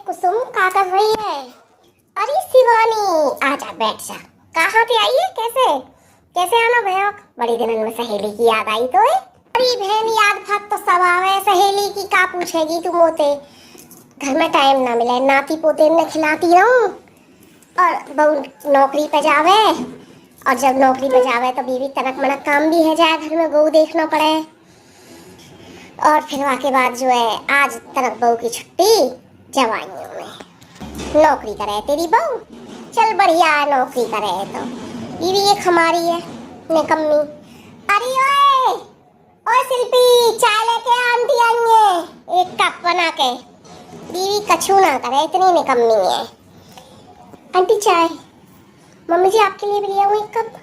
कुसुम क्या कर रही है? अरे शिवानी, आजा बैठ जा। कहाँ पे आई है? कैसे कैसे आना भैया? बड़ी दिनों में सहेली की याद आई तो है। अरे बहन, याद भात तो सब आवे, सहेली की का पूछेगी तुम? होते घर में टाइम ना मिले, नाती पोते ने खिलाती रहूं और बहू नौकरी पे जावे, और जब नौकरी पे जावे तो बीवी तनक मनक काम भी है जाए, घर में बहू देखना पड़े, और फिर वहाँ के बाद जो है आज तनक बहू की छुट्टी जवानियों में नौकरी करे तेरी बहू। चल बढ़िया है, नौकरी करे तो बीवी एक हमारी है निकम्मी। अरे ओए ओए शिल्पी, चाय लेके आंटी आई है, एक कप बना के। बीवी कछू ना करे, इतनी निकम्मी है। आंटी चाय। मम्मी जी आपके लिए भी ले आऊं एक कप?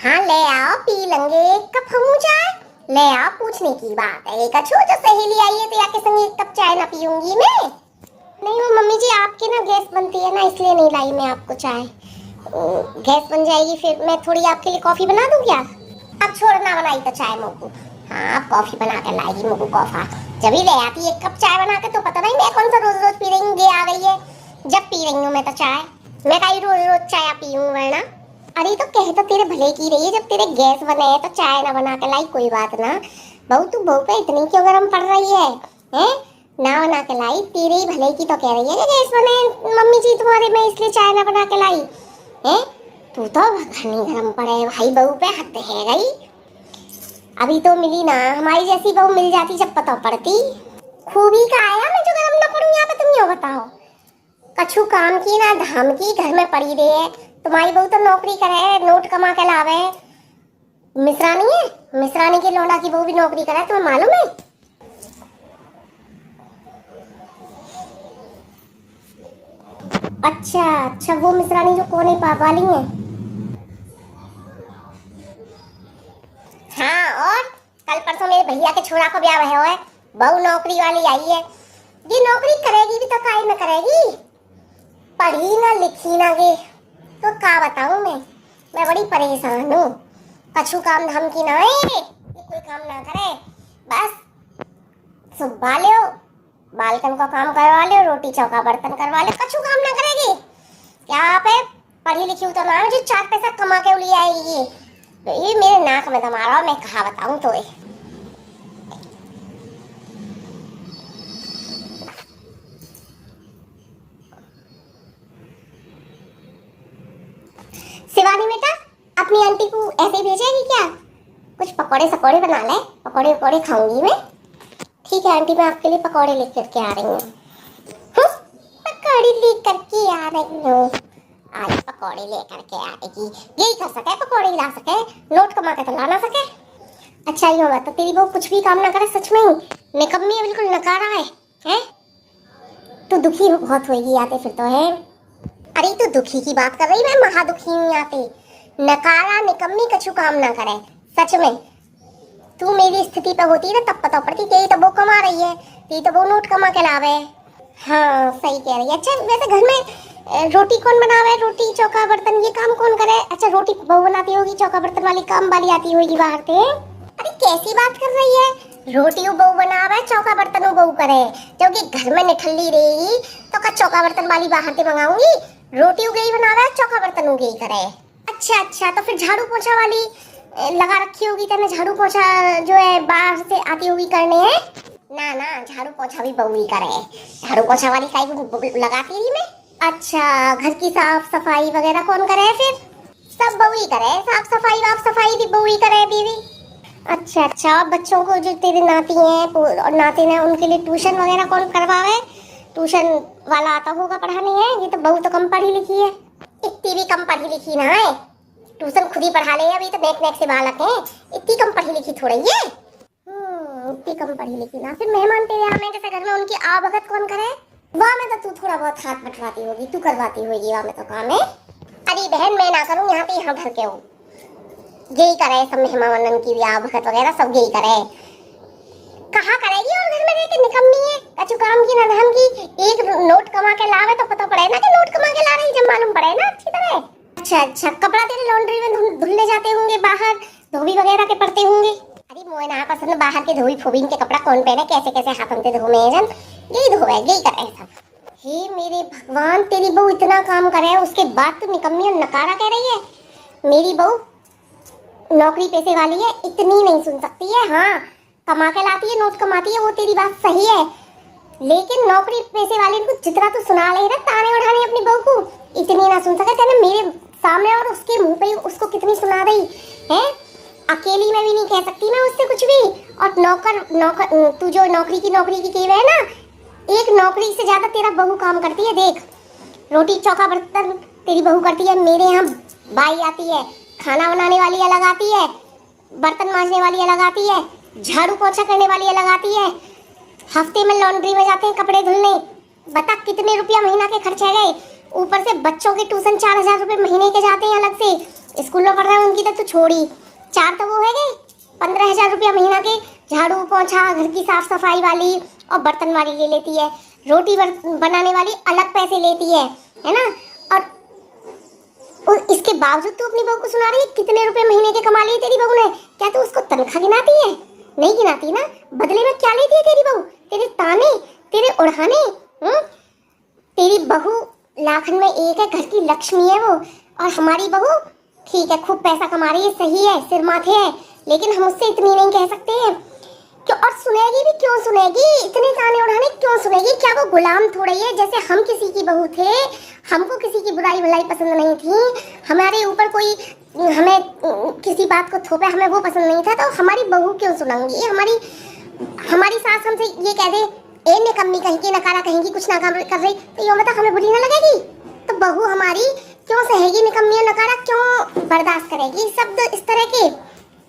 हाँ ले आओ, पी लेंगे एक कप हम चाय। ले आओ, पूछने की बात है। एक अच्छो जो सहेली आई है तो या के संग एक कप चाय ना पीऊंगी मैं? नहीं वो मम्मी जी आपकी ना गैस बनती है ना, इसलिए नहीं लाई मैं आपको चाय। गैस बन जाएगी फिर मैं थोड़ी आपके लिए कॉफी बना दूं क्या? अब छोड़, ना बनाई तो चाय मोकू। हाँ कॉफी बना कर लाएगी मोकू कॉफा। जब ही ले आती एक कप चाय बना के, तो पता नहीं मैं कौन सा रोज रोज पी रही हूँ। आ गई है जब पी रही हूँ मैं तो चाय, मैं कहीं रोज रोज चाय पीऊँ वरना। अरे तो कह तो तेरे भले की रही है, जब तेरे गैस बने है तो चाय ना बना के लाई, कोई बात ना। बहू तू बहू पे इतनी क्यों गरम पड़ रही है? हैं? ना बना के लाई, तेरे ही भले की तो कह रही है कि गैस बने मम्मी जी तुम्हारे, मैं इसलिए चाय ना बना के लाई। हैं? तू तो घनी गरम पड़े भाई, बहू पे हद है गई। अभी तो मिली ना, हमारी जैसी बहू मिल जाती जब पता पड़ती। खूबी का आया मैं जो गरम ना पड़ूं यहाँ पे, तुम यो बताओ। कछु काम की ना धाम की, घर में पड़ी रही है। तुम्हारी बहू तो नौकरी करे, नोट कमा के लावे। मिश्रानी है, मिश्रानी की लौंडा की बहू भी नौकरी करे, तुम्हें मालूम है? अच्छा अच्छा, वो मिश्रानी जो कोने पाप वाली है। हाँ, और कल परसों मेरे भैया के छोरा को ब्याह हुआ है, बहू नौकरी वाली आई है। ये नौकरी करेगी भी तो काहे में करेगी? पढ़ी ना लिखी ना गे, तो क्या बताऊं मैं बड़ी परेशान हूँ। कछु काम धाम की ना है, ये कोई काम ना करे, बस सुबह ले बालकन का काम करवा ले, रोटी चौका बर्तन करवा ले, कछु काम ना करेगी। क्या पे पढ़ी लिखी तो ना जो चार पैसा कमा के ले आएगी। ये मेरे नाक में दम आ रहा, मैं कहा बताऊं तो। शिवानी बेटा, अपनी आंटी को ऐसे ही भेजेगी क्या? कुछ पकौड़े सकोड़े बना ले, पकौड़े पकौड़े खाऊंगी मैं। ठीक है आंटी, मैं आपके लिए पकौड़े लेकर के आ रही हूँ। पकौड़े लेकर के आ रही हूँ, आज पकौड़े लेकर के आएगी। यही कर सके, पकौड़े ला सके, नोट कमा के तो ला ना सके। अच्छा ये बात तो तेरी बहू कुछ भी काम ना करे, सच में ही निकम्मी है, बिल्कुल नकारा है? तो दुखी बहुत होगी आते फिर तो है। अरे तू दुखी की बात कर रही, मैं महा दुखी हूँ यहाँ पे। नकारा निकम्मी कछु काम ना करे, सच में। तू मेरी स्थिति पे होती ना तब पता पड़ती, तेरी तो वो कमा रही है, तेरी तो वो नोट कमा के लावे। हाँ सही कह रही है। अच्छा वैसे घर में रोटी कौन बनावे? रोटी चौका बर्तन ये काम कौन करे? अच्छा रोटी बहू बनाती होगी, चौका बर्तन वाली काम वाली आती होगी बाहर से। अरे कैसी बात कर रही है? रोटी बहू बनावे, चौका बर्तन बहू करे। जबकि घर में निठल्ली रहेगी तो का चौका बर्तन वाली बाहर से मंगाऊंगी? रोटी उगई बनावे, चौका बर्तन उगई करे। अच्छा अच्छा, तो फिर झाड़ू पोछा वाली लगा रखी होगी तेने, झाड़ू पोछा जो है बाहर से आती होगी करने है? ना ना, झाड़ू पोछा भी बहू ही करे, झाड़ू पोछा वाली काई लगाती रही मैं। अच्छा घर की साफ सफाई वगैरह कौन करे फिर? सब बहू ही करे, साफ सफाई वाफ सफाई भी बहू ही करे बीवी। अच्छा अच्छा, बच्चों को जो तेरे नाती हैं और नाती ने उनके लिए ट्यूशन वगैरह कौन करवावे? ट्यूशन वाला आता होगा पढ़ाने है, ये तो बहू तो कम पढ़ी लिखी है। इतनी भी कम पढ़ी लिखी ना है, ट्यूशन खुद ही पढ़ा ले, अभी तो नेक नेक से बालक है, इतनी कम पढ़ी लिखी थोड़ी है। इतनी कम पढ़ी लिखी ना, फिर मेहमान तेरे आने जैसे घर में उनकी आवभगत कौन करे? वहाँ में तो तू थोड़ा बहुत हाथ बटवाती होगी, तू करवाती होगी वहाँ में तो काम है। अरे बहन मैं ना करूँ, यहाँ पे यहाँ भर के हूँ, यही करे सब मेहमान की भी आवभगत वगैरह सब यही करे। कहाँ करेगी और घर में रह के निकम्मी है, कछु काम की ना धाम की। एक नोट कमा के लावे तो पता पड़े ना कि नोट कमा के ला रही, जब मालूम पड़े ना अच्छी तरह। अच्छा अच्छा, कपड़ा तेरे लॉन्ड्री में धुलने जाते होंगे बाहर, धोबी वगैरह के पड़ते होंगे। अरे मोए ना पसंद बाहर के धोबी फोबी के कपड़ा कौन पहने, कैसे कैसे हाथों से धोवे जन, यही धोवे यही करे सब। हे मेरे भगवान, तेरी बहू इतना काम करे है उसके बाद तो निकम्मी और नकारा कह रही है। मेरी बहू नौकरी पैसे वाली है, इतनी नहीं सुन सकती है। हाँ, कमा के लाती है, नोट कमाती है, वो तेरी बात सही है, लेकिन नौकरी पैसे वाले को जितना तो सुना ले रहा, ताने उठाने अपनी बहू को इतनी ना सुन सके तेने मेरे सामने, और उसके मुंह पे उसको कितनी सुना दी है। अकेली मैं भी नहीं कह सकती मैं उससे कुछ भी। और नौकर तू जो नौकरी की कही है ना, एक नौकरी से ज्यादा तेरा बहू काम करती है। देख, रोटी चौका बर्तन तेरी बहू करती है, मेरे यहाँ बाई आती है, खाना बनाने वाली अलग आती है, बर्तन मांजने वाली अलग आती है, झाड़ू पोछा करने वाली अलग आती है, हफ्ते में लॉन्ड्री में जाते हैं कपड़े धुलने। बता कितने रुपया महीना के खर्चे गए। ऊपर से बच्चों के ट्यूशन 4,000 रुपये महीने के जाते हैं अलग से। स्कूल में पढ़ रहे हैं उनकी तो छोड़ी, 4 तो वो है गए 15,000 रुपया महीना के। झाड़ू पोछा, घर की साफ सफाई वाली और बर्तन वाली ले लेती है, रोटी बनाने वाली अलग पैसे लेती है ना। और इसके बावजूद तू अपनी बहू को सुना रही है कितने रुपए महीने के कमा लिए तेरी बहू ने। क्या तू उसको तनख्वाह गिनाती है? नहीं गिनाती ना। बदले में क्या लेती है तेरी बहू? तेरे ताने, तेरे उड़ाने। तेरी बहू लाखन में एक है, घर की लक्ष्मी है वो। और हमारी बहू ठीक है, खूब पैसा कमा रही है, सही है, सिर माथे है, लेकिन हम उससे इतनी नहीं कह सकते हैं क्यों। और सुनेगी भी क्यों सुनेगी? इतने ताने उड़ाने क्यों सुनेगी? क्या वो गुलाम थोड़ी है? जैसे हम किसी की बहू थे, हमको किसी की बुराई भलाई पसंद नहीं थी, हमारे ऊपर कोई हमें किसी बात को थोपे, हमें वो पसंद नहीं था, तो हमारी बहू क्यों सुनाऊंगी? हमारी सास हमसे ये कह दे, ए निकम्मी कहेंगी, नकारा कहेंगी, कुछ ना काम कर रही, तो ये बता हमें बुरी ना लगेगी? तो बहू हमारी क्यों सहेगी निकम्मी और नकारा, क्यों बर्दाश्त करेगी शब्द इस तरह के?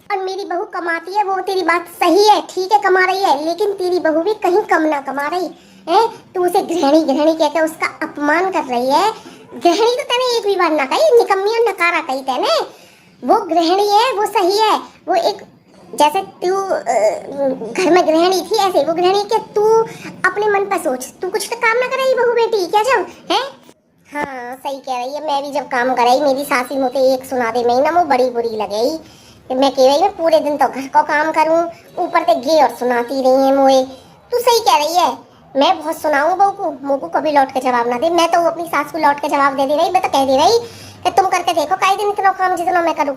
और मेरी बहू कमाती है, वो तेरी बात सही है, ठीक है कमा रही है, लेकिन तेरी बहू भी कहीं कम ना कमा रही है। तू उसे गृहिणी गृहिणी कहकर उसका अपमान कर रही है। गृहिणी तो तने एक भी बार ना कही, निकम्मी और नकारा कही तने। वो गृहिणी है, वो सही है, वो एक जैसे तू घर में गृहिणी थी, ऐसे वो गृहिणी के तू अपने मन पर सोच, तू कुछ तो काम ना करे बहू बेटी क्या जब है। हाँ सही कह रही है, मैं भी जब काम कराई मेरी सासी मुझे एक सुना दे मैं ना, वो बड़ी बुरी लगे। मैं कह रही मैं पूरे दिन तो घर को काम करूं, ऊपर से गे और सुनाती रही है मोए। तू सही कह रही है, मैं बहुत सुनाऊं बहू को, मुँह को कभी लौट के जवाब ना दे। मैं तो अपनी सास को लौट के जवाब दे रही, मैं तो कह दे रही कि तुम करके देखो कई दिन इतना काम जितना मैं करूँ।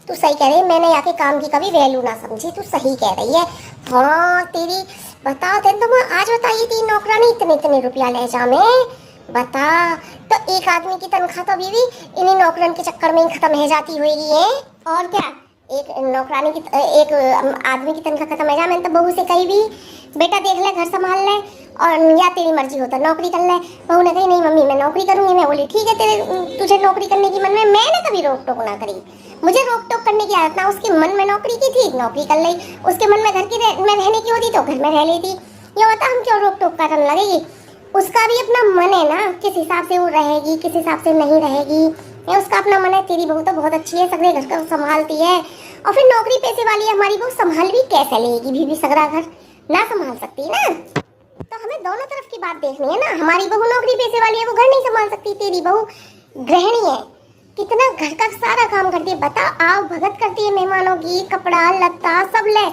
तू सही कह रही है, मैंने आके काम की कभी वैल्यू ना समझी। तू सही कह रही है। हाँ तेरी बता तेन तो मैं आज बताइए, तीन नौकरानी इतने इतने रुपया ले जा में बता। तो एक आदमी की तनख्वाह तो अभी भी इन्हीं नौकरन के चक्कर में ही खत्म हो जाती हुई है। और क्या, एक नौकरानी की एक आदमी की तनख्वाह खत्म हो जाए। मैंने तो बहू से कही भी बेटा देख ले, घर संभाल ले, और या तेरी मर्जी होता नौकरी कर ले। बहू ने कही नहीं मम्मी मैं नौकरी करूंगी। मैं बोली ठीक है, तेरे तुझे नौकरी करने की मन में, मैंने कभी रोक टोक ना करी, मुझे रोक टोक करने की आदत ना। उसके मन में नौकरी की थी, नौकरी कर ली। उसके मन में घर की में रहने की होती तो घर में रह लेती। ये बता हम क्यों रोक टोक करने लगेगी? उसका भी अपना मन है ना, किस हिसाब से वो रहेगी, किस हिसाब से नहीं रहेगी, ये उसका अपना मन है। तेरी बहू तो बहुत अच्छी है, सगरे घर को संभालती है, और फिर नौकरी पैसे वाली है हमारी बहू, संभाल भी कैसे लेगी? बीवी सगरा घर ना संभाल सकती ना। तो हमें दोनों तरफ की बात देखनी है ना। हमारी बहू नौकरी पैसे वाली है, वो घर नहीं संभाल सकती। तेरी बहू गृहिणी है, कितना घर का सारा काम करती है। बता, आओ भगत करती है मेहमानों की, कपड़ा लत्ता सब ले,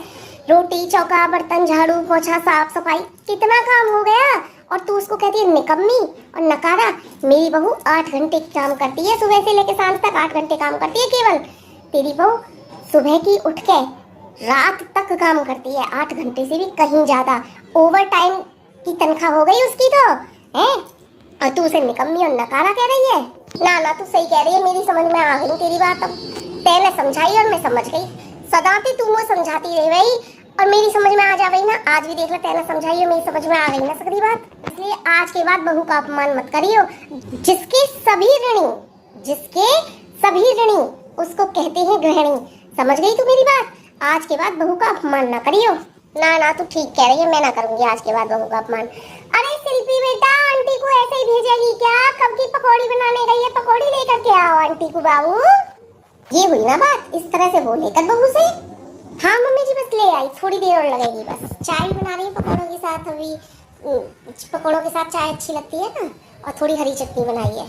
रोटी चौका बर्तन झाड़ू पोछा साफ सफाई, कितना काम हो गया। और तू उसको कहती है निकम्मी और नकारा। मेरी बहू 8 घंटे काम करती है, सुबह से लेकर सांझ तक 8 घंटे काम करती है केवल। तेरी बहू सुबह की उठ के रात तक काम करती है, 8 घंटे से भी कहीं ज्यादा। ओवर टाइम की तनख्वाह हो गई उसकी तो है, और तू उसे निकम्मी और नकारा कह रही है। ना ना, तू सही कह रही है, मेरी समझ में आ गई तेरी बात। अब तैने समझाई और मैं समझ गई। सदा तू मुझे समझाती रही भाई, और मेरी समझ में आ जा रही ना। आज भी देख ले, तैने समझाई और मेरी समझ में आ गई ना सगरी बात। इसलिए आज के बाद बहू का अपमान मत करियो। जिसके सभी ऋणी उसको कहते हैं गृहिणी। समझ गई तू मेरी बात? आज के बाद बहू का अपमान ना करियो। ना ना, तू ठीक कह रही है, मैं ना करूंगी आज के बाद बहू का अपमान। अरे शिल्पी बेटा, आंटी को ऐसे ही भेजेगी क्या? कब की पकौड़ी बनाने गई है, पकौड़ी लेकर के आओ आंटी को। बाबू ये हुई ना बात, इस तरह से बोले कर बहू से। हाँ मम्मी जी बस ले आई, थोड़ी देर और लगेगी बस। चाय बना रही हूँ पकौड़ों के साथ। अभी पकौड़ों के साथ चाय अच्छी लगती है ना, और थोड़ी हरी चटनी बनाई है।